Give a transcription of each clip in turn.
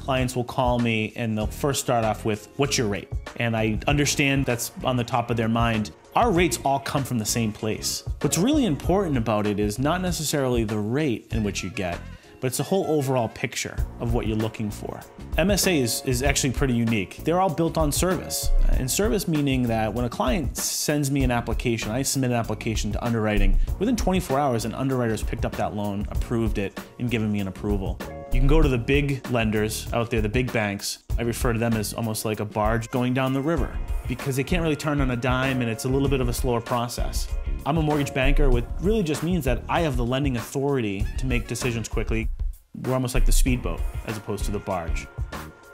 Clients will call me and they'll first start off with, what's your rate? And I understand that's on the top of their mind. Our rates all come from the same place. What's really important about it is not necessarily the rate in which you get, but it's the whole overall picture of what you're looking for. MSA is actually pretty unique. They're all built on service. And service meaning that when a client sends me an application, I submit an application to underwriting, within 24 hours, an underwriter's picked up that loan, approved it, and given me an approval. You can go to the big lenders out there, the big banks. I refer to them as almost like a barge going down the river because they can't really turn on a dime and it's a little bit of a slower process. I'm a mortgage banker, which really just means that I have the lending authority to make decisions quickly. We're almost like the speedboat as opposed to the barge.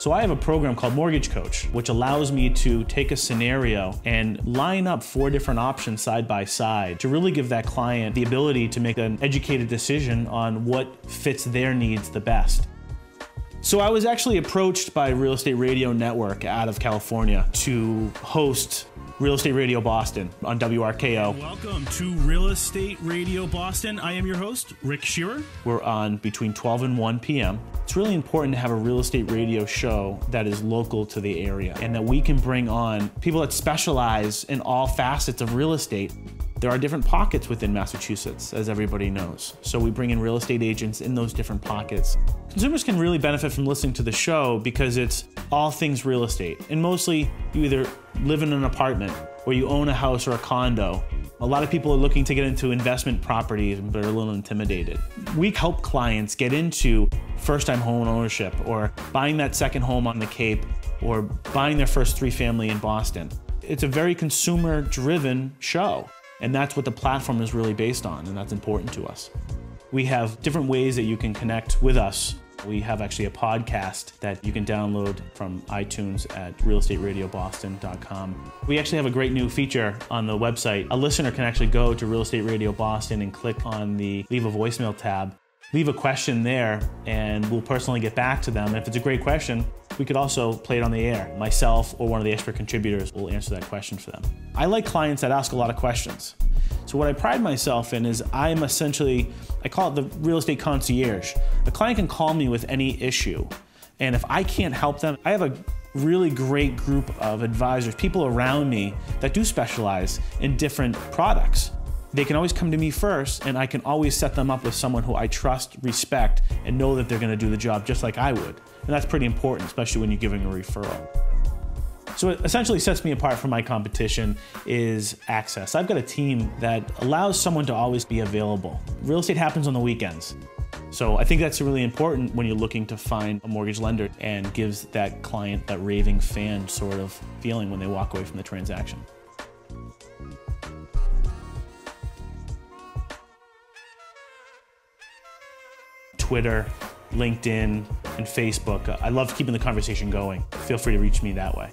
So I have a program called Mortgage Coach, which allows me to take a scenario and line up 4 different options side by side to really give that client the ability to make an educated decision on what fits their needs the best. So I was actually approached by Real Estate Radio Network out of California to host Real Estate Radio Boston on WRKO. Welcome to Real Estate Radio Boston. I am your host, Rick Scherer. We're on between 12 and 1 p.m. It's really important to have a real estate radio show that is local to the area and that we can bring on people that specialize in all facets of real estate. There are different pockets within Massachusetts, as everybody knows. So we bring in real estate agents in those different pockets. Consumers can really benefit from listening to the show because it's all things real estate. And mostly you either live in an apartment or you own a house or a condo. A lot of people are looking to get into investment properties but are a little intimidated. We help clients get into first-time home ownership or buying that second home on the Cape or buying their first 3-family in Boston. It's a very consumer-driven show. And that's what the platform is really based on, and that's important to us. We have different ways that you can connect with us. We have actually a podcast that you can download from iTunes at realestateradioboston.com. We actually have a great new feature on the website. A listener can actually go to Real Estate Radio Boston and click on the Leave a Voicemail tab. Leave a question there, and we'll personally get back to them. If it's a great question, we could also play it on the air. Myself or one of the expert contributors will answer that question for them. I like clients that ask a lot of questions. So what I pride myself in is I'm essentially, I call it the real estate concierge. A client can call me with any issue, and if I can't help them, I have a really great group of advisors, people around me that do specialize in different products. They can always come to me first, and I can always set them up with someone who I trust, respect, and know that they're going to do the job just like I would. And that's pretty important, especially when you're giving a referral. So what essentially sets me apart from my competition is access. I've got a team that allows someone to always be available. Real estate happens on the weekends. So I think that's really important when you're looking to find a mortgage lender and gives that client that raving fan sort of feeling when they walk away from the transaction. Twitter, LinkedIn, and Facebook. I love keeping the conversation going. Feel free to reach me that way.